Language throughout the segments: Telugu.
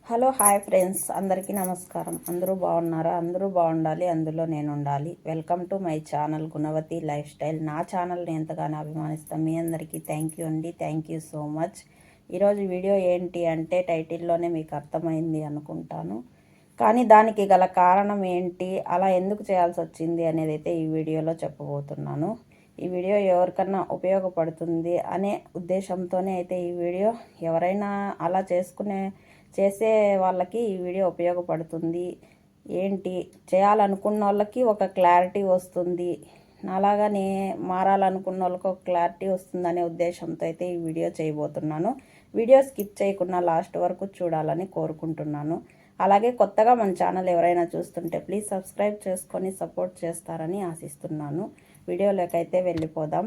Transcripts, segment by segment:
హలో హాయ్ ఫ్రెండ్స్, అందరికీ నమస్కారం. అందరూ బాగున్నారా? అందరూ బాగుండాలి, అందులో నేను ఉండాలి. Welcome to my channel Gunavathi lifestyle. నా ఛానల్ని ఎంతగానో అభిమానిస్తాం. మీ అందరికీ థ్యాంక్ యూ అండి. Thank you so much. ఈరోజు వీడియో ఏంటి అంటే టైటిల్లోనే మీకు అర్థమైంది అనుకుంటాను. కానీ దానికి గల కారణం ఏంటి, అలా ఎందుకు చేయాల్సి వచ్చింది అనేది అయితే ఈ వీడియోలో చెప్పబోతున్నాను. ఈ వీడియో ఎవరికన్నా ఉపయోగపడుతుంది అనే ఉద్దేశంతోనే అయితే ఈ వీడియో, ఎవరైనా అలా చేసే వాళ్ళకి ఈ వీడియో ఉపయోగపడుతుంది. ఏంటి చేయాలనుకున్న వాళ్ళకి ఒక క్లారిటీ వస్తుంది, అలాగనే మారాలనుకున్న వాళ్ళకి ఒక క్లారిటీ వస్తుందనే ఉద్దేశంతో అయితే ఈ వీడియో చేయబోతున్నాను. వీడియో స్కిప్ చేయకుండా లాస్ట్ వరకు చూడాలని కోరుకుంటున్నాను. అలాగే కొత్తగా మన ఛానల్ ఎవరైనా చూస్తుంటే ప్లీజ్ సబ్స్క్రైబ్ చేసుకొని సపోర్ట్ చేస్తారని ఆశిస్తున్నాను. వీడియోలోకైతే వెళ్ళిపోదాం.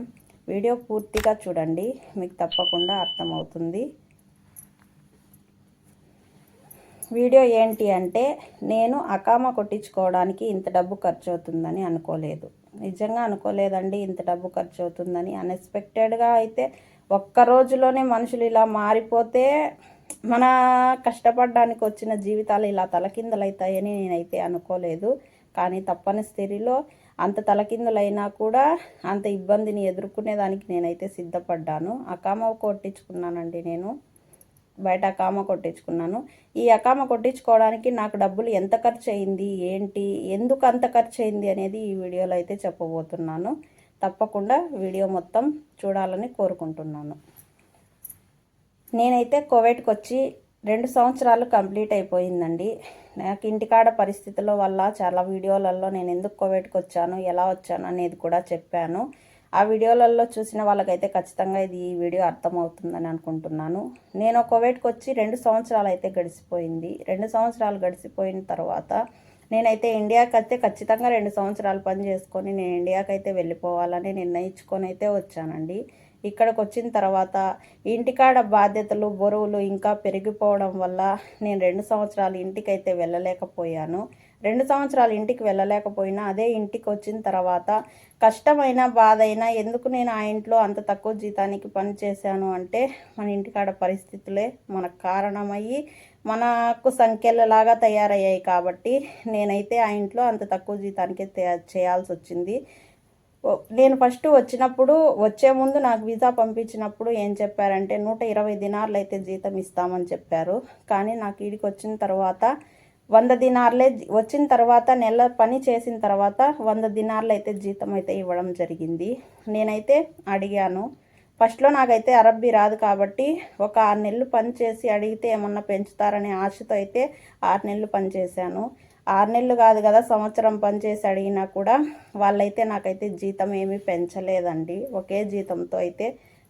వీడియో పూర్తిగా చూడండి, మీకు తప్పకుండా అర్థమవుతుంది. వీడియో ఏంటి అంటే, నేను అకామా కొట్టించుకోవడానికి ఇంత డబ్బు ఖర్చు అవుతుందని అనుకోలేదు. నిజంగా అనుకోలేదండి ఇంత డబ్బు ఖర్చు అవుతుందని. అన్ఎక్స్పెక్టెడ్గా అయితే ఒక్క రోజులోనే మనుషులు ఇలా మారిపోతే మన కష్టపడడానికి వచ్చిన జీవితాలు ఇలా తలకిందులవుతాయని నేనైతే అనుకోలేదు. కానీ తప్పని స్థితిలో అంత తలకిందులైనా కూడా అంత ఇబ్బందిని ఎదుర్కొనేదానికి నేనైతే సిద్ధపడ్డాను. అకామా కొట్టించుకున్నానండి. నేను బయట అకామా కొట్టించుకున్నాను. ఈ అకామా కొట్టించుకోవడానికి నాకు డబ్బులు ఎంత ఖర్చు అయింది, ఏంటి, ఎందుకు అంత ఖర్చు అయింది అనేది ఈ వీడియోలో అయితే చెప్పబోతున్నాను. తప్పకుండా వీడియో మొత్తం చూడాలని కోరుకుంటున్నాను. నేనైతే కువైట్కి వచ్చి 2 సంవత్సరాలు కంప్లీట్ అయిపోయిందండి. నాకు ఇంటికాడ పరిస్థితుల వల్ల చాలా వీడియోలలో నేను ఎందుకు కువైట్కి వచ్చాను, ఎలా వచ్చాను అనేది కూడా చెప్పాను. ఆ వీడియోలలో చూసిన వాళ్ళకైతే ఖచ్చితంగా ఈ వీడియో అర్థమవుతుందని అనుకుంటున్నాను. నేను కువైట్కి వచ్చి 2 సంవత్సరాలు అయితే గడిచిపోయింది. 2 సంవత్సరాలు గడిచిపోయిన తర్వాత నేనైతే ఇండియాకి అయితే ఖచ్చితంగా 2 సంవత్సరాలు పని చేసుకొని నేను ఇండియాకి అయితే వెళ్ళిపోవాలని నిర్ణయించుకొని అయితే వచ్చానండి. ఇక్కడికి వచ్చిన తర్వాత ఇంటికాడ బాధ్యతలు, బరువులు ఇంకా పెరిగిపోవడం వల్ల నేను 2 సంవత్సరాలు ఇంటికైతే వెళ్ళలేకపోయాను. 2 సంవత్సరాలు ఇంటికి వెళ్ళలేకపోయినా అదే ఇంటికి వచ్చిన తర్వాత కష్టమైన, బాధ అయినా ఎందుకు నేను ఆ ఇంట్లో అంత తక్కువ జీతానికి పని చేశాను అంటే మన ఇంటికాడ పరిస్థితులే మనకు కారణమయ్యి మనకు సంఖ్యలలాగా తయారయ్యాయి. కాబట్టి నేనైతే ఆ ఇంట్లో అంత తక్కువ జీతానికి చేయాల్సి వచ్చింది. నేను ఫస్ట్ వచ్చినప్పుడు, వచ్చే ముందు నాకు వీసా పంపించినప్పుడు ఏం చెప్పారంటే 120 దినార్లు అయితే జీతం ఇస్తామని చెప్పారు. కానీ నాకు ఈడికి వచ్చిన తర్వాత 100 దినార్లే, వచ్చిన తర్వాత నెల పని చేసిన తర్వాత 100 దినార్లు అయితే జీతం అయితే ఇవ్వడం జరిగింది. నేనైతే అడిగాను. ఫస్ట్లో నాకైతే అరబ్బీ రాదు కాబట్టి ఒక 6 నెలలు పని చేసి అడిగితే ఏమన్నా పెంచుతారనే ఆశతో అయితే 6 నెలలు పని చేశాను. 6 నెలలు కాదు కదా, సంవత్సరం పనిచేసి అడిగినా కూడా వాళ్ళైతే నాకైతే జీతం ఏమీ పెంచలేదండి. ఒకే జీతంతో అయితే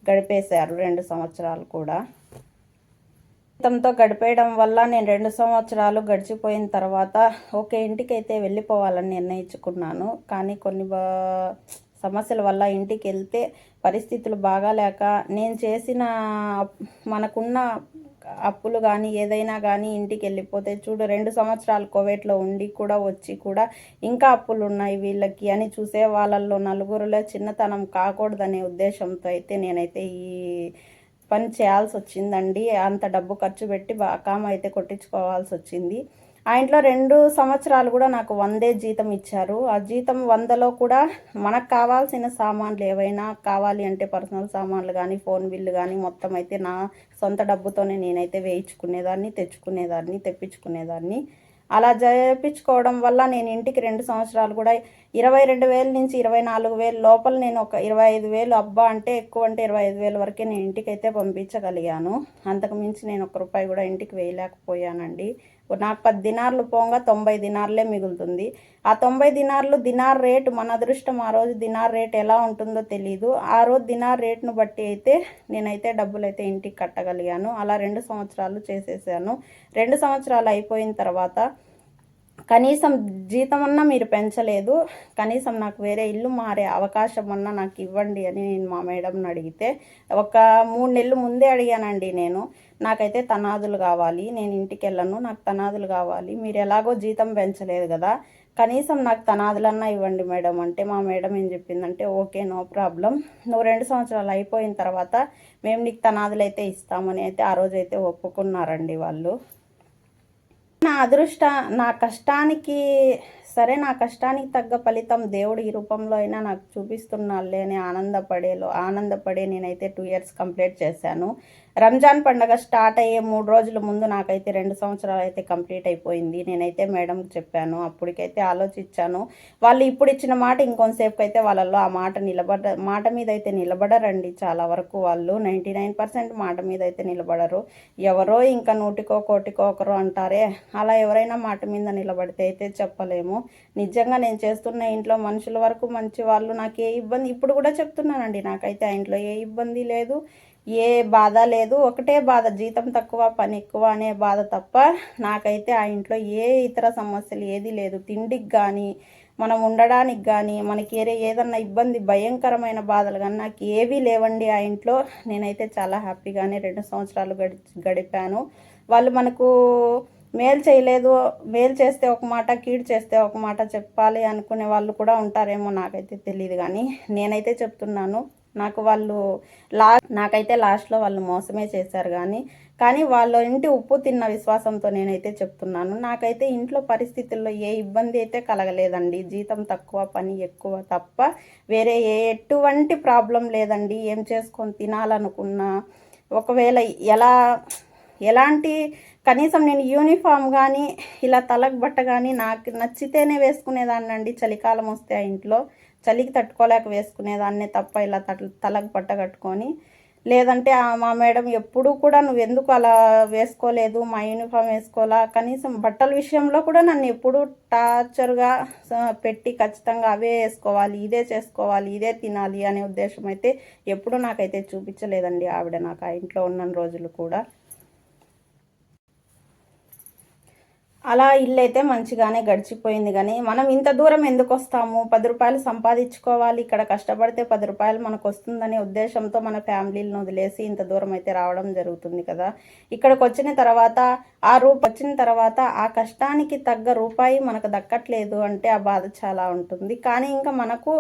గడిపేశారు 2 సంవత్సరాలు కూడా. జీతంతో గడిపేయడం వల్ల నేను 2 సంవత్సరాలు గడిచిపోయిన తర్వాత ఒకే ఇంటికి అయితే వెళ్ళిపోవాలని నిర్ణయించుకున్నాను. కానీ కొన్ని సమస్యల వల్ల ఇంటికి వెళ్తే పరిస్థితులు బాగాలేక నేను చేసిన మనకున్న అప్పులు కానీ ఏదైనా కానీ ఇంటికి వెళ్ళిపోతే, చూడు 2 సంవత్సరాలు కువైట్లో ఉండి కూడా వచ్చి కూడా ఇంకా అప్పులు ఉన్నాయి వీళ్ళకి అని చూసే వాళ్ళల్లో నలుగురిలో చిన్నతనం కాకూడదనే ఉద్దేశంతో అయితే నేనైతే ఈ పని చేయాల్సి వచ్చిందండి. అంత డబ్బు ఖర్చు పెట్టి అకామా అయితే కొట్టించుకోవాల్సి వచ్చింది. ఆ ఇంట్లో 2 సంవత్సరాలు కూడా నాకు 100 జీతం ఇచ్చారు. ఆ జీతం 100లో కూడా మనకు కావాల్సిన సామాన్లు ఏవైనా కావాలి అంటే పర్సనల్ సామాన్లు కానీ, ఫోన్ బిల్లు కానీ మొత్తం అయితే నా సొంత డబ్బుతోనే నేనైతే వేయించుకునేదాన్ని, తెప్పించుకునేదాన్ని. అలా చేయించుకోవడం వల్ల నేను ఇంటికి 2 సంవత్సరాలు కూడా 22,000 నుంచి 24,000 లోపల నేను ఒక 25,000, అబ్బా అంటే ఎక్కువ అంటే 25,000 వరకే నేను ఇంటికైతే పంపించగలిగాను. అంతకు మించి నేను ₹1 కూడా ఇంటికి వేయలేకపోయానండి. నాకు 10 దినార్లు పోగా 90 దినార్లే మిగులుతుంది. ఆ 90 దినార్లు, దినార్ రేటు మన అదృష్టం. ఆ రోజు దినార్ రేట్ ఎలా ఉంటుందో తెలీదు. ఆ రోజు దినార్ రేట్ను బట్టి అయితే నేనైతే డబ్బులు అయితే ఇంటికి కట్టగలిగాను. అలా 2 సంవత్సరాలు చేసేసాను. 2 సంవత్సరాలు అయిపోయిన తర్వాత కనీసం జీతం అన్నా మీరు పెంచలేదు, కనీసం నాకు వేరే ఇల్లు మారే అవకాశం అన్నా నాకు ఇవ్వండి అని నేను మా మేడంని అడిగితే, ఒక 3 నెలలు ముందే అడిగానండి నేను. నాకైతే తనాదులు కావాలి, నేను ఇంటికి వెళ్ళను, నాకు తనాదులు కావాలి, మీరు ఎలాగో జీతం పెంచలేదు కదా, కనీసం నాకు తనాదులన్నా ఇవ్వండి మేడం అంటే, మా మేడం ఏం చెప్పిందంటే, ఓకే నో ప్రాబ్లం, నువ్వు 2 సంవత్సరాలు అయిపోయిన తర్వాత మేము నీకు తనాదులు అయితే ఇస్తామని అయితే ఆ రోజైతే ఒప్పుకున్నారండి వాళ్ళు. నా నా కష్టానికి సరే, నా కష్టానికి తగ్గ ఫలితం దేవుడు ఈ రూపంలో అయినా నాకు చూపిస్తున్నాడులే అని ఆనందపడే నేనైతే 2 ఇయర్స్ కంప్లీట్ చేశాను. రంజాన్ పండగ స్టార్ట్ అయ్యే 3 రోజుల ముందు నాకైతే 2 సంవత్సరాలు అయితే కంప్లీట్ అయిపోయింది. నేనైతే మేడంకి చెప్పాను. అప్పటికైతే ఆలోచించాను. వాళ్ళు ఇప్పుడు ఇచ్చిన మాట ఇంకొంతసేపుకి అయితే వాళ్ళల్లో ఆ మాట మీద అయితే నిలబడరండి. చాలా వరకు వాళ్ళు 99% మాట మీద అయితే నిలబడరు. ఎవరో ఇంకా నూటికో కోటికో ఒకరో అంటారే, అలా ఎవరైనా మాట మీద నిలబడితే అయితే చెప్పలేము. నిజంగా నేను చేస్తున్న ఇంట్లో మనుషుల వరకు మంచి వాళ్ళు. నాకు ఏ ఇబ్బంది, ఇప్పుడు కూడా చెప్తున్నానండి, నాకైతే ఆ ఇంట్లో ఏ ఇబ్బంది లేదు, ఏ బాధ లేదు. ఒకటే బాధ, జీతం తక్కువ పని ఎక్కువ అనే బాధ తప్ప నాకైతే ఆ ఇంట్లో ఏ ఇతర సమస్యలు ఏది లేదు. తిండికి కానీ, మనం ఉండడానికి కానీ, మనకి ఏదన్నా ఇబ్బంది, భయంకరమైన బాధలు కానీ నాకు ఏవీ లేవండి ఆ ఇంట్లో. నేనైతే చాలా హ్యాపీగానే 2 సంవత్సరాలు గడిపాను. వాళ్ళు మనకు మేలు చేయలేదు, మేలు చేస్తే ఒక మాట, కీడు చేస్తే ఒక మాట చెప్పాలి అనుకునే వాళ్ళు కూడా ఉంటారేమో, నాకైతే తెలియదు. కానీ నేనైతే చెప్తున్నాను, నాకైతే లాస్ట్లో వాళ్ళు మోసమే చేశారు. కానీ వాళ్ళ ఇంటి ఉప్పు తిన్న విశ్వాసంతో నేనైతే చెప్తున్నాను, నాకైతే ఇంట్లో పరిస్థితుల్లో ఏ ఇబ్బంది అయితే కలగలేదండి. జీతం తక్కువ పని ఎక్కువ తప్ప వేరే ఎటువంటి ప్రాబ్లం లేదండి. ఏం చేసుకొని తినాలనుకున్నా, ఒకవేళ ఎలాంటి కనీసం నేను యూనిఫామ్ కానీ, ఇలా తలకు బట్ట కానీ నాకు నచ్చితేనే వేసుకునేదాన్నండి. చలికాలం వస్తే ఆ ఇంట్లో చలికి తట్టుకోలేక వేసుకునేదాన్నే తప్ప ఇలా తలకు బట్ట కట్టుకొని, లేదంటే మా మేడం ఎప్పుడూ కూడా నువ్వెందుకు అలా వేసుకోలేదు, మా యూనిఫామ్ వేసుకోవాలా, కనీసం బట్టల విషయంలో కూడా నన్ను ఎప్పుడూ టార్చర్గా పెట్టి ఖచ్చితంగా అవే వేసుకోవాలి, ఇదే చేసుకోవాలి, ఇదే తినాలి అనే ఉద్దేశం అయితే ఎప్పుడూ నాకైతే చూపించలేదండి ఆవిడ, నాకు ఆ ఇంట్లో ఉన్న రోజులు కూడా. అలా ఇల్లు అయితే మంచిగానే గడిచిపోయింది. కానీ మనం ఇంత దూరం ఎందుకు వస్తాము, 10 రూపాయలు సంపాదించుకోవాలి, ఇక్కడ కష్టపడితే 10 రూపాయలు మనకు వస్తుందనే ఉద్దేశంతో మన ఫ్యామిలీలను వదిలేసి ఇంత దూరం అయితే రావడం జరుగుతుంది కదా. ఇక్కడికి వచ్చిన తర్వాత ఆ కష్టానికి తగ్గ రూపాయి మనకు దక్కట్లేదు అంటే ఆ బాధ చాలా ఉంటుంది. కానీ ఇంకా మనకు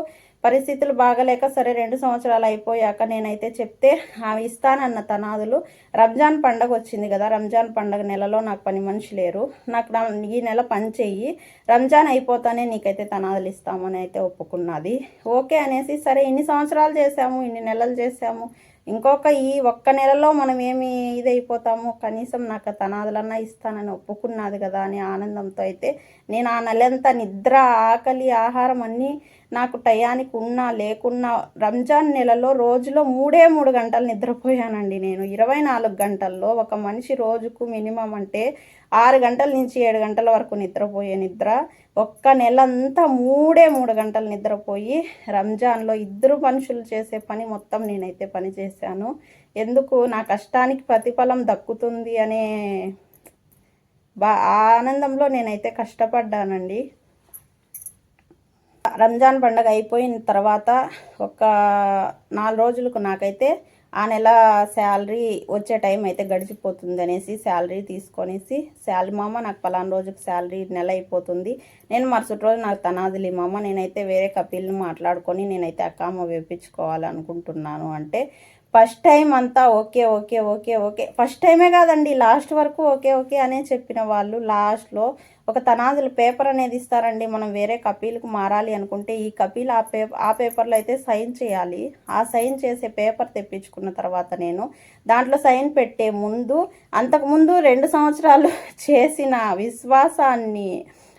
పరిస్థితులు బాగలేక సరే 2 సంవత్సరాలు అయిపోయాక నేనైతే చెప్తే ఆమె ఇస్తానన్న తనాదులు, రంజాన్ పండగ వచ్చింది కదా, రంజాన్ పండగ నెలలో నాకు పని మనిషి లేరు, నాకు ఈ నెల పని చెయ్యి, రంజాన్ అయిపోతానే నీకైతే తనాదులు ఇస్తామని అయితే ఒప్పుకున్నది. ఓకే అనేసి సరే, ఇన్ని సంవత్సరాలు చేసాము, ఇన్ని నెలలు చేసాము, ఈ ఒక్క నెలలో మనం ఏమి ఇదైపోతాము, కనీసం నాకు తనాదులన్నా ఇస్తానని ఒప్పుకున్నది కదా అని ఆనందంతో అయితే నేను ఆ నెలంతా నిద్ర, ఆకలి, ఆహారం అన్నీ నాకు టయానికి ఉన్నా లేకున్నా రంజాన్ నెలలో రోజులో 3 గంటలు నిద్రపోయానండి నేను. 24 గంటల్లో ఒక మనిషి రోజుకు మినిమం అంటే 6 గంటల నుంచి 7 గంటల వరకు నిద్రపోయే నిద్ర, ఒక్క నెలంతా 3 గంటలు నిద్రపోయి రంజాన్లో 2 మనుషులు చేసే పని మొత్తం నేనైతే పని చేశాను. ఎందుకు, నా కష్టానికి ప్రతిఫలం దక్కుతుంది అనే ఆనందంలో నేనైతే కష్టపడ్డానండి. రంజాన్ పండుగ అయిపోయిన తర్వాత ఒక 4 రోజులకు నాకైతే ఆ నెల శాలరీ వచ్చే టైం అయితే గడిచిపోతుంది అనేసి శాలరీ తీసుకొనేసి, మామ నాకు పలానా రోజుకి శాలరీ నెల అయిపోతుంది, నేను మరుసటి రోజు నాకు తనాదులు మామ, నేనైతే వేరే కపిల్ని మాట్లాడుకొని నేనైతే అక్కామ వేపించుకోవాలనుకుంటున్నాను అంటే, ఫస్ట్ టైం అంతా okay okay okay okay, first టైమే కాదండి లాస్ట్ వరకు ఓకే ఓకే అనే చెప్పిన వాళ్ళు లాస్ట్లో ఒక తనాదుల పేపర్ అనేది ఇస్తారండి. మనం వేరే కపీలకు మారాలి అనుకుంటే ఈ కపీలు ఆ పేపర్లో అయితే సైన్ చేయాలి. ఆ సైన్ చేసే పేపర్ తెప్పించుకున్న తర్వాత నేను దాంట్లో సైన్ పెట్టే ముందు, అంతకుముందు 2 సంవత్సరాలు చేసిన విశ్వాసాన్ని,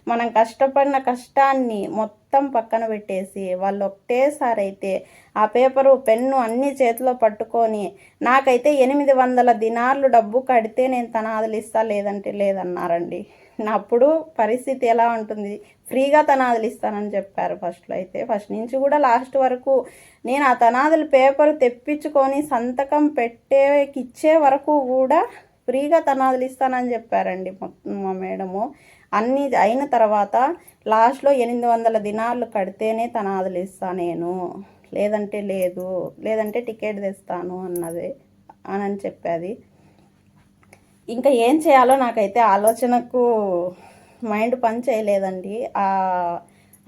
మనం కష్టపడిన కష్టాన్ని మొత్తం పక్కన పెట్టేసి వాళ్ళు ఒకటేసారి అయితే ఆ పేపరు, పెన్ను అన్నీ చేతిలో పట్టుకొని నాకైతే 800 దినార్లు డబ్బు కడితే నేను తనాదులు ఇస్తా, లేదంటే లేదన్నారండి. అప్పుడు పరిస్థితి ఎలా ఉంటుంది, ఫ్రీగా తనాదులు ఇస్తానని చెప్పారు ఫస్ట్ నుంచి కూడా లాస్ట్ వరకు. నేను ఆ తనాదుల పేపర్ తెప్పించుకొని సంతకం ఇచ్చే వరకు కూడా ఫ్రీగా తనాదులు ఇస్తానని చెప్పారండి మా మేడము. అన్నీ అయిన తర్వాత లాస్ట్లో 800 దినార్లు కడితేనే తనాదులు ఇస్తా నేను, లేదంటే లేదు, లేదంటే టికెట్ తెస్తాను అని చెప్పేది. ఇంకా ఏం చేయాలో నాకైతే ఆలోచనకు మైండ్ పని చేయలేదండి.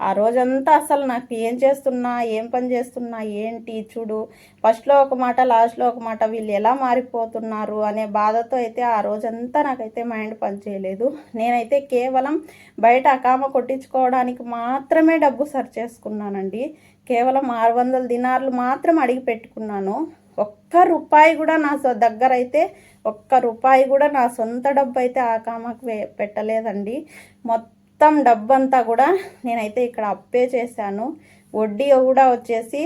ఆ రోజంతా అసలు నాకు ఏం చేస్తున్నా, ఏం పని చేస్తున్నా, ఏంటి చూడు, ఫస్ట్లో ఒక మాట లాస్ట్లో ఒక మాట, వీళ్ళు ఎలా మారిపోతున్నారు అనే బాధతో అయితే ఆ రోజంతా నాకైతే మైండ్ పనిచేయలేదు. నేనైతే కేవలం బయట అకామ కొట్టించుకోవడానికి మాత్రమే డబ్బు సర్చ్ చేసుకున్నానండి. కేవలం 600 దినార్లు మాత్రం అడిగి పెట్టుకున్నాను. ఒక్క రూపాయి కూడా నా దగ్గర అయితే ఒక్క రూపాయి కూడా నా సొంత డబ్బు అయితే ఆ కామకు పెట్టలేదండి. మొత్తం డబ్బంతా కూడా నేనైతే ఇక్కడ అప్పే చేశాను. వడ్డీ కూడా వచ్చేసి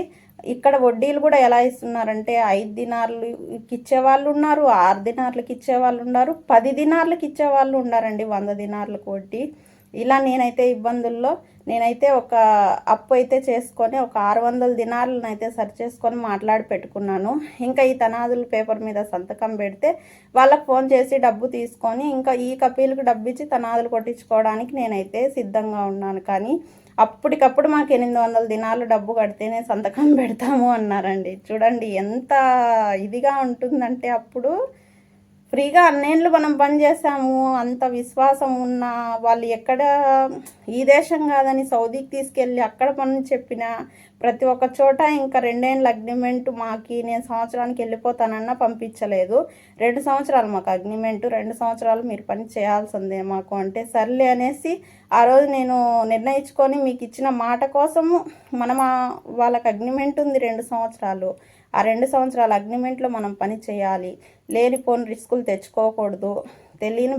ఇక్కడ వడ్డీలు కూడా ఎలా ఇస్తున్నారంటే 5 దినార్లకి ఇచ్చేవాళ్ళు ఉన్నారు, 6 దినార్లకి ఇచ్చేవాళ్ళు ఉన్నారు, 10 దినార్లకి ఇచ్చేవాళ్ళు ఉన్నారండి 100 దినార్లకు వడ్డీ. ఇలా నేనైతే ఇబ్బందుల్లో నేనైతే ఒక అప్పు అయితే చేసుకొని ఒక 600 దినార్లను అయితే సర్చ్ చేసుకొని మాట్లాడి పెట్టుకున్నాను. ఇంకా ఈ తనాదుల పేపర్ మీద సంతకం పెడితే వాళ్ళకి ఫోన్ చేసి డబ్బు తీసుకొని ఇంకా ఈ కపీలకు డబ్బు ఇచ్చి తనాదులు కొట్టించుకోవడానికి నేనైతే సిద్ధంగా ఉన్నాను. కానీ అప్పటికప్పుడు మాకు 800 దినాలు డబ్బు కడితేనే సంతకం పెడతాము అన్నారండి. చూడండి ఎంత ఇదిగా ఉంటుందంటే అప్పుడు ఫ్రీగా అన్నేళ్ళు మనం పని చేసాము, అంత విశ్వాసం ఉన్న వాళ్ళు ఎక్కడ ఈ దేశం కాదని సౌదీకి తీసుకెళ్ళి అక్కడ పని చెప్పిన ప్రతి ఒక్క చోట ఇంకా 2 ఏళ్ళ అగ్రిమెంట్ మాకి, నేను సంవత్సరానికి వెళ్ళిపోతానన్నా పంపించలేదు. 2 సంవత్సరాలు మాకు అగ్రిమెంట్, 2 సంవత్సరాలు మీరు పని చేయాల్సిందే మాకు అంటే సర్లే అనేసి ఆ రోజు నేను నిర్ణయించుకొని మీకు ఇచ్చిన మాట కోసము వాళ్ళకి అగ్రిమెంట్ ఉంది 2 సంవత్సరాలు. ఆ 2 సంవత్సరాల అగ్రిమెంట్లో మనం పని చేయాలి, లేనిపోని రిస్కులు తెచ్చుకోకూడదు, తెలియని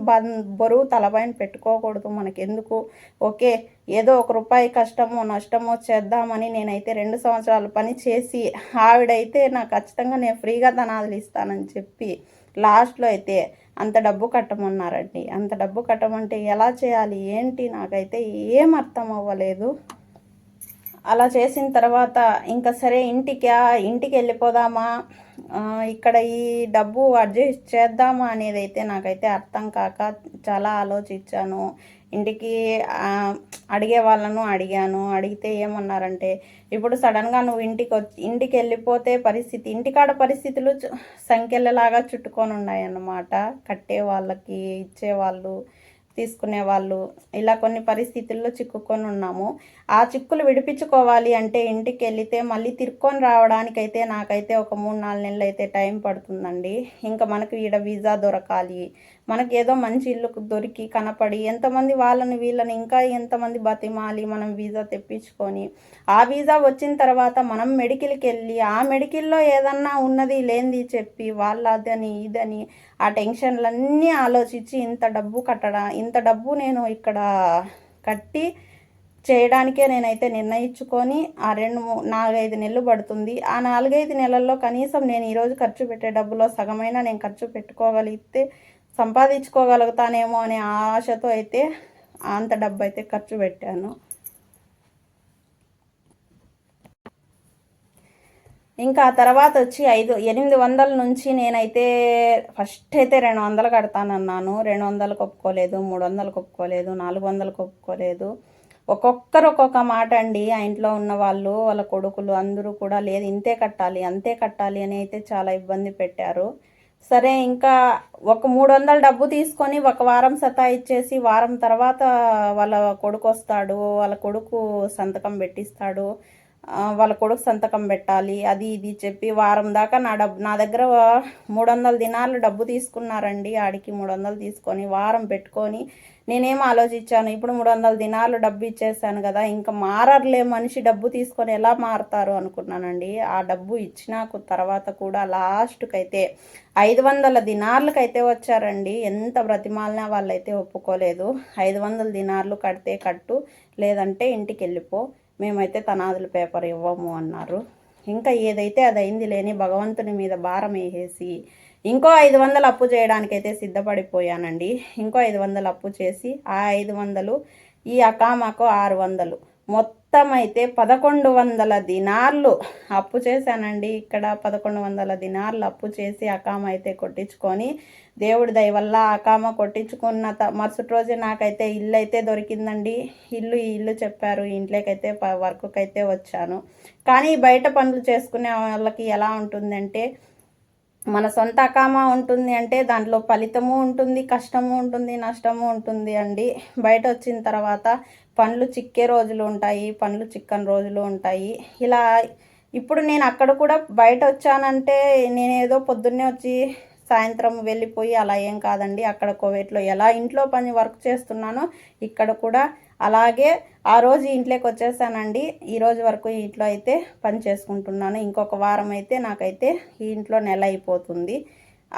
బరువు తలపైన పెట్టుకోకూడదు, మనకెందుకు, ఓకే ఏదో 1 రూపాయి కష్టమో నష్టమో చేద్దామని నేనైతే 2 సంవత్సరాలు పని చేసి ఆవిడైతే నాకు ఖచ్చితంగా నేను ఫ్రీగా తనాదులు ఇస్తానని చెప్పి లాస్ట్లో అయితే అంత డబ్బు కట్టమన్నారండి. అంత డబ్బు కట్టమంటే ఎలా చేయాలి ఏంటి నాకైతే ఏం అర్థం అవ్వలేదు. అలా చేసిన తర్వాత ఇంకా సరే ఇంటికి వెళ్ళిపోదామా, ఇక్కడ ఈ డబ్బు అడ్జస్ట్ చేద్దామా అనేది అయితే నాకైతే అర్థం కాక చాలా ఆలోచించాను. ఇంటికి అడిగే వాళ్ళను అడిగితే ఏమన్నారంటే ఇప్పుడు సడన్గా నువ్వు ఇంటికి వెళ్ళిపోతే ఇంటికాడ పరిస్థితులు సంఖ్యలలాగా చుట్టుకొని ఉన్నాయన్నమాట. కట్టే వాళ్ళకి, ఇచ్చేవాళ్ళు, తీసుకునే వాళ్ళు, ఇలా కొన్ని పరిస్థితుల్లో చిక్కుకొని ఉన్నాము. ఆ చిక్కులు విడిపించుకోవాలి అంటే ఇంటికి వెళితే మళ్ళీ తిరుక్కొని రావడానికైతే నాకైతే ఒక 3-4 నెలలు అయితే టైం పడుతుందండి. ఇంకా మనకు ఈడ వీసా దొరకాలి, మనకి ఏదో మంచి ఇల్లు దొరికి కనపడి ఎంతమంది వీళ్ళని ఇంకా ఎంతమంది బతిమాలి మనం వీసా తెప్పించుకొని ఆ వీసా వచ్చిన తర్వాత మనం మెడికల్కి వెళ్ళి ఆ మెడికల్లో ఏదన్నా ఉన్నది లేనిది చెప్పి వాళ్ళదని ఇదని ఆ టెన్షన్లన్నీ ఆలోచించి ఇంత డబ్బు నేను ఇక్కడ కట్టి చేయడానికే నేనైతే నిర్ణయించుకొని ఆ 4-5 నెలలు పడుతుంది. ఆ 4-5 నెలల్లో కనీసం నేను ఈరోజు ఖర్చు పెట్టే డబ్బులో సగమైనా నేను ఖర్చు పెట్టుకోగలిగితే సంపాదించుకోగలుగుతానేమో అనే ఆశతో అయితే అంత డబ్బు అయితే ఖర్చు పెట్టాను. ఇంకా ఆ తర్వాత వచ్చి 800 నుంచి నేనైతే ఫస్ట్ అయితే 200 కడతానన్నాను. 200కి ఒప్పుకోలేదు, 300కి ఒప్పుకోలేదు, 400కి ఒప్పుకోలేదు. ఒక్కొక్కరు ఒక్కొక్క మాట అండి. ఆ ఇంట్లో ఉన్న వాళ్ళు, వాళ్ళ కొడుకులు అందరూ కూడా లేదు ఇంతే కట్టాలి అంతే కట్టాలి అని అయితే చాలా ఇబ్బంది పెట్టారు. సరే ఇంకా ఒక 300 డబ్బు తీసుకొని ఒక వారం సతాయిచ్చేసి వారం తర్వాత వాళ్ళ కొడుకు వస్తాడు, వాళ్ళ కొడుకు సంతకం పెట్టిస్తాడు, వాళ్ళ కొడుకు సంతకం పెట్టాలి, అది ఇది చెప్పి వారం దాకా నా దగ్గర 300 దినాలు డబ్బు తీసుకున్నారండి. ఆడికి 300 తీసుకొని వారం పెట్టుకొని నేనేం ఆలోచించాను, ఇప్పుడు 300 దినాలు డబ్బు ఇచ్చేసాను కదా, ఇంకా మారర్లే మనిషి డబ్బు తీసుకొని ఎలా మారుతారు అనుకున్నానండి. ఆ డబ్బు ఇచ్చిన తర్వాత కూడా లాస్ట్కి అయితే 500 దినార్లకైతే వచ్చారండి. ఎంత బ్రతిమాలినా వాళ్ళైతే ఒప్పుకోలేదు. 500 దినార్లు కడితే కట్టు, లేదంటే ఇంటికి వెళ్ళిపో, మేమైతే తనాదుల పేపర్ ఇవ్వము అన్నారు. ఇంకా ఏదైతే అది అయింది లేని భగవంతుని మీద భారం వేసేసి ఇంకో 500 అప్పు చేయడానికైతే సిద్ధపడిపోయానండి. ఇంకో 500 అప్పు చేసి ఆ 500 ఈ అకామాకు 600 మొత్తం అయితే 1100 దినార్లు అప్పు చేశానండి. ఇక్కడ 1100 దినార్లు అప్పు చేసి అకామ అయితే కొట్టించుకొని దేవుడి దయ వల్ల అకామ కొట్టించుకున్న మరుసటి రోజే నాకైతే ఇల్లు అయితే దొరికిందండి. ఇల్లు చెప్పారు, ఇంట్లోకైతే వర్క్కి అయితే వచ్చాను. కానీ బయట పనులు చేసుకునే వాళ్ళకి ఎలా ఉంటుందంటే మన సొంత అకామా ఉంటుంది అంటే దాంట్లో ఫలితము ఉంటుంది, కష్టము ఉంటుంది, నష్టము ఉంటుంది అండి. బయట వచ్చిన తర్వాత పండ్లు చిక్కే రోజులు ఉంటాయి, పండ్లు చిక్కని రోజులు ఉంటాయి. ఇలా ఇప్పుడు నేను అక్కడ కూడా బయట వచ్చానంటే నేనేదో పొద్దున్నే వచ్చి సాయంత్రం వెళ్ళిపోయి అలా ఏం కాదండి. అక్కడ కువైట్లో ఎలా ఇంట్లో పని వర్క్ చేస్తున్నానో ఇక్కడ కూడా అలాగే ఆ రోజు ఇంట్లోకి వచ్చేసానండి. ఈరోజు వరకు ఇంట్లో అయితే పని చేసుకుంటున్నాను. ఇంకొక వారం అయితే నాకైతే ఈ ఇంట్లో నెల అయిపోతుంది.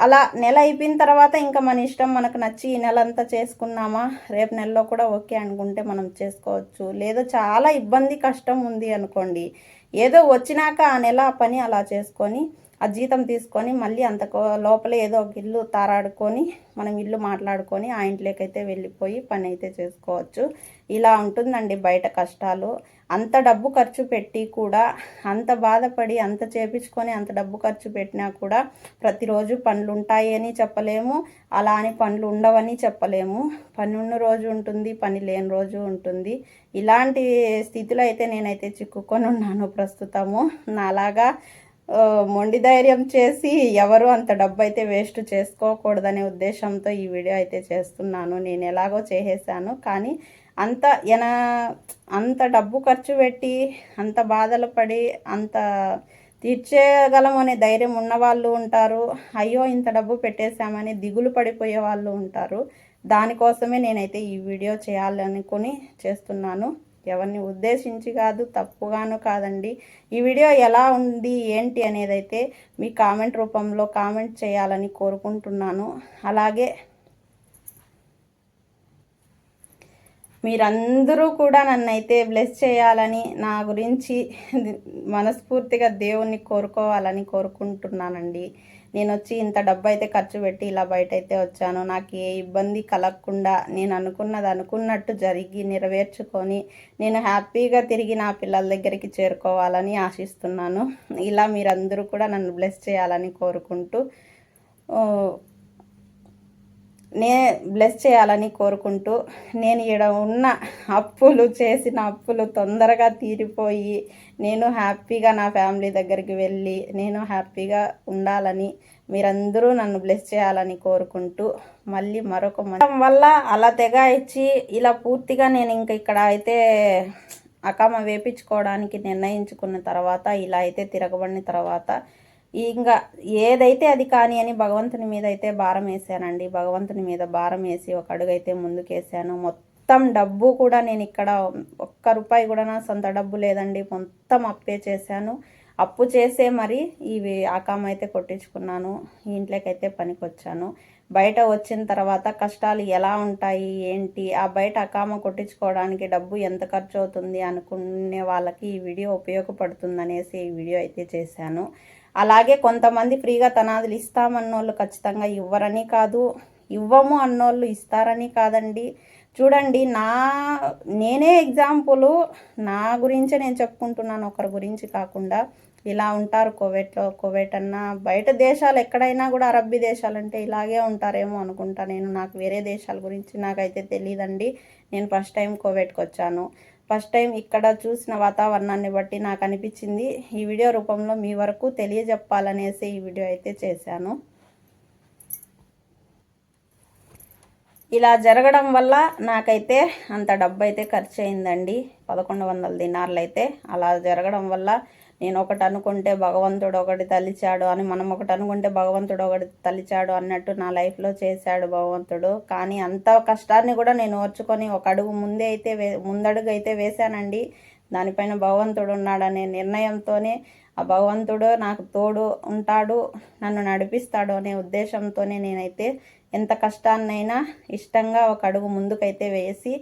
అలా నెల అయిపోయిన తర్వాత ఇంకా మన ఇష్టం, మనకు నచ్చి ఈ నెల అంతా చేసుకున్నామా, రేపు నెలలో కూడా ఓకే అనుకుంటే మనం చేసుకోవచ్చు. లేదా చాలా ఇబ్బంది కష్టం ఉంది అనుకోండి, ఏదో వచ్చినాక ఆ నెల పని అలా చేసుకొని ఆ జీతం తీసుకొని మళ్ళీ అంత లోపలే ఏదో ఒక ఇల్లు తారాడుకొని మనం ఇల్లు మాట్లాడుకొని ఆ ఇంట్లోకైతే వెళ్ళిపోయి పని అయితే చేసుకోవచ్చు. ఇలా ఉంటుందండి బయట కష్టాలు. అంత డబ్బు ఖర్చు పెట్టి కూడా అంత బాధపడి అంత చేపించుకొని అంత డబ్బు ఖర్చు పెట్టినా కూడా ప్రతిరోజు పనులు ఉంటాయి అని చెప్పలేము, అలా అని పనులు ఉండవని చెప్పలేము. పని ఉన్న రోజు ఉంటుంది, పని లేని రోజు ఉంటుంది. ఇలాంటి స్థితిలో అయితే నేనైతే చిక్కుకొని ఉన్నాను ప్రస్తుతము. నాలాగా మొండి ధైర్యం చేసి ఎవరు అంత డబ్బు అయితే వేస్ట్ చేసుకోకూడదనే ఉద్దేశంతో ఈ వీడియో అయితే చేస్తున్నాను. నేను ఎలాగో చేసేసాను, కానీ అంత డబ్బు ఖర్చు పెట్టి అంత బాధలు పడి అంత తీర్చేయగలం అనే ధైర్యం ఉన్నవాళ్ళు ఉంటారు. అయ్యో ఇంత డబ్బు పెట్టేశామని దిగులు పడిపోయే వాళ్ళు ఉంటారు. దానికోసమే నేనైతే ఈ వీడియో చేయాలనుకుని చేస్తున్నాను. ఎవరిని ఉద్దేశించి కాదు, తప్పుగాను కాదండి. ఈ వీడియో ఎలా ఉంది ఏంటి అనేది అయితే మీ కామెంట్ రూపంలో కామెంట్ చేయాలని కోరుకుంటున్నాను. అలాగే మీరందరూ కూడా నన్నైతే బ్లెస్ చేయాలని, నా గురించి మనస్ఫూర్తిగా దేవుణ్ణి కోరుకోవాలని కోరుకుంటున్నానండి. నేను వచ్చి ఇంత డబ్బు అయితే ఖర్చు పెట్టి ఇలా బయట అయితే వచ్చాను. నాకు ఏ ఇబ్బంది కలగకుండా నేను అనుకున్నది అనుకున్నట్టు జరిగి నెరవేర్చుకొని నేను హ్యాపీగా తిరిగి నా పిల్లల దగ్గరికి చేరుకోవాలని ఆశిస్తున్నాను. ఇలా మీరందరూ కూడా నన్ను బ్లెస్ చేయాలని కోరుకుంటూ బ్లెస్ చేయాలని కోరుకుంటూ నేను ఇక్కడ ఉన్న చేసిన అప్పులు తొందరగా తీరిపోయి నేను హ్యాపీగా నా ఫ్యామిలీ దగ్గరికి వెళ్ళి నేను హ్యాపీగా ఉండాలని మీరందరూ నన్ను బ్లెస్ చేయాలని కోరుకుంటూ మళ్ళీ మరొక వల్ల అలా తెగ ఇచ్చి ఇలా పూర్తిగా నేను ఇంకా ఇక్కడ అయితే అకామ వేపించుకోవడానికి నిర్ణయించుకున్న తర్వాత ఇలా అయితే తిరగబడిన తర్వాత ఇంకా ఏదైతే అది కానీ అని భగవంతుని మీద అయితే భారం వేసానండి. భగవంతుని మీద భారం వేసి ఒక అడుగైతే ముందుకేసాను. మొత్తం డబ్బు కూడా నేను ఇక్కడ ఒక్క రూపాయి కూడా నా సొంత డబ్బు లేదండి, మొత్తం అప్పే చేశాను. అప్పు చేసే మరి ఇవి ఆకామ అయితే కొట్టించుకున్నాను. ఈ ఇంట్లోకైతే పనికొచ్చాను. బయట వచ్చిన తర్వాత కష్టాలు ఎలా ఉంటాయి ఏంటి, ఆ బయట అకామ కొట్టించుకోవడానికి డబ్బు ఎంత ఖర్చు అవుతుంది అనుకునే వాళ్ళకి ఈ వీడియో ఉపయోగపడుతుందనేసి ఈ వీడియో అయితే చేశాను. అలాగే కొంతమంది ఫ్రీగా తనాదులు ఇస్తామన్నోళ్ళు ఖచ్చితంగా ఇవ్వరని కాదు, ఇవ్వము అన్నోళ్ళు ఇస్తారని కాదండి. చూడండి, నేనే ఎగ్జాంపుల్, నా గురించే నేను చెప్పుకుంటున్నాను, ఒకరి గురించి కాకుండా. ఇలా ఉంటారు కువైట్ అన్నా బయట దేశాలు ఎక్కడైనా కూడా, అరబ్బీ దేశాలంటే ఇలాగే ఉంటారేమో అనుకుంటా నేను. నాకు వేరే దేశాల గురించి నాకైతే తెలియదండి. నేను ఫస్ట్ టైం కువైట్కి వచ్చాను. ఫస్ట్ టైం ఇక్కడ చూసిన వాతావరణాన్ని బట్టి నాకు అనిపించింది ఈ వీడియో రూపంలో మీ వరకు తెలియజెప్పాలనేసి ఈ వీడియో అయితే చేశాను. ఇలా జరగడం వల్ల నాకైతే అంత డబ్బు అయితే ఖర్చు అయిందండి. 1100 దినార్లు అయితే. అలా జరగడం వల్ల నేను ఒకటి అనుకుంటే భగవంతుడు ఒకటి తలిచాడు అని, మనం ఒకటి అనుకుంటే భగవంతుడు ఒకటి తలిచాడు అన్నట్టు నా లైఫ్లో చేశాడు భగవంతుడు. కానీ అంత కష్టాన్ని కూడా నేను ఓర్చుకొని ఒక అడుగు ముందడుగు అయితే వేశానండి. దానిపైన భగవంతుడు ఉన్నాడనే నిర్ణయంతోనే, ఆ భగవంతుడు నాకు తోడు ఉంటాడు, నన్ను నడిపిస్తాడు అనే ఉద్దేశంతోనే నేనైతే ఎంత కష్టాన్నైనా ఇష్టంగా ఒక అడుగు ముందుకైతే వేసి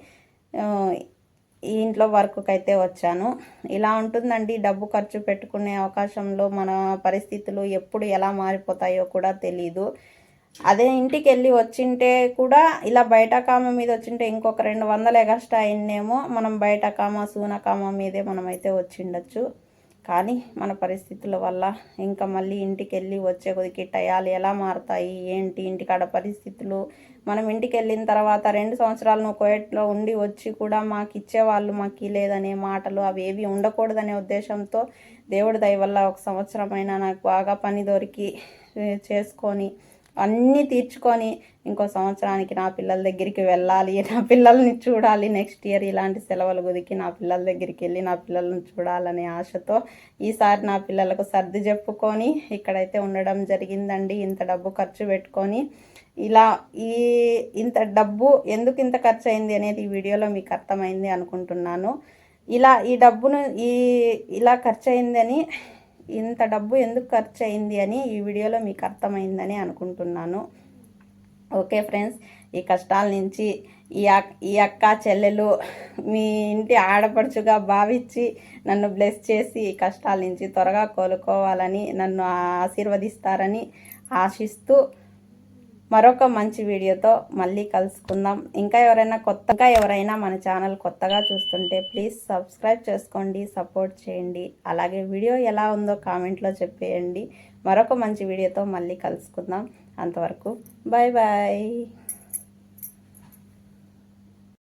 ఈ ఇంట్లో వర్క్కి అయితే వచ్చాను. ఇలా ఉంటుందండి డబ్బు ఖర్చు పెట్టుకునే అవకాశంలో మన పరిస్థితులు ఎప్పుడు ఎలా మారిపోతాయో కూడా తెలీదు. అదే ఇంటికి వెళ్ళి వచ్చింటే కూడా ఇలా బయట కామ మీద వచ్చింటే ఇంకొక 200 ఎగస్ట్రా అయినేమో, మనం బయట కామ సూన కామ మీదే మనమైతే వచ్చిండొచ్చు. కానీ మన పరిస్థితుల వల్ల ఇంకా మళ్ళీ ఇంటికి వెళ్ళి వచ్చే కొద్దికి టయాలు ఎలా మారుతాయి ఏంటి, ఇంటికాడ పరిస్థితులు. మనం ఇంటికి వెళ్ళిన తర్వాత 2 సంవత్సరాలు నువ్వు కువైట్లో ఉండి వచ్చి కూడా మాకు ఇచ్చేవాళ్ళు మాకు లేదనే మాటలు అవి ఏవి ఉండకూడదనే ఉద్దేశంతో దేవుడి దయ వల్ల 1 సంవత్సరం అయినా నాకు బాగా పని దొరికి చేసుకొని అన్నీ తీర్చుకొని ఇంకో సంవత్సరానికి నా పిల్లల దగ్గరికి వెళ్ళాలి, నా పిల్లల్ని చూడాలి, నెక్స్ట్ ఇయర్ ఇలాంటి సెలవులు కుదికి నా పిల్లల దగ్గరికి వెళ్ళి నా పిల్లల్ని చూడాలనే ఆశతో ఈసారి నా పిల్లలకు సర్ది చెప్పుకొని ఇక్కడైతే ఉండడం జరిగిందండి. ఇంత డబ్బు ఖర్చు పెట్టుకొని ఇలా ఇంత డబ్బు ఎందుకు ఇంత ఖర్చు అయింది అనేది ఈ వీడియోలో మీకు అర్థమైంది అనుకుంటున్నాను. ఈ డబ్బును ఇలా ఖర్చు అయిందని, ఇంత డబ్బు ఎందుకు ఖర్చు అయింది అని ఈ వీడియోలో మీకు అర్థమైందని అనుకుంటున్నాను. ఓకే ఫ్రెండ్స్, ఈ కష్టాల నుంచి ఈ అక్క చెల్లెలు మీ ఇంటి ఆడపడుచుగా భావించి నన్ను బ్లెస్ చేసి ఈ కష్టాల నుంచి త్వరగా కోలుకోవాలని నన్ను ఆశీర్వదిస్తారని ఆశిస్తూ మరొక మంచి వీడియోతో మళ్ళీ కలుసుకుందాం. ఇంకా ఎవరైనా మన ఛానల్ కొత్తగా చూస్తుంటే ప్లీజ్ సబ్స్క్రైబ్ చేసుకోండి, సపోర్ట్ చేయండి. అలాగే వీడియో ఎలా ఉందో కామెంట్లో చెప్పేయండి. మరొక మంచి వీడియోతో మళ్ళీ కలుసుకుందాం. అంతవరకు బాయ్ బాయ్.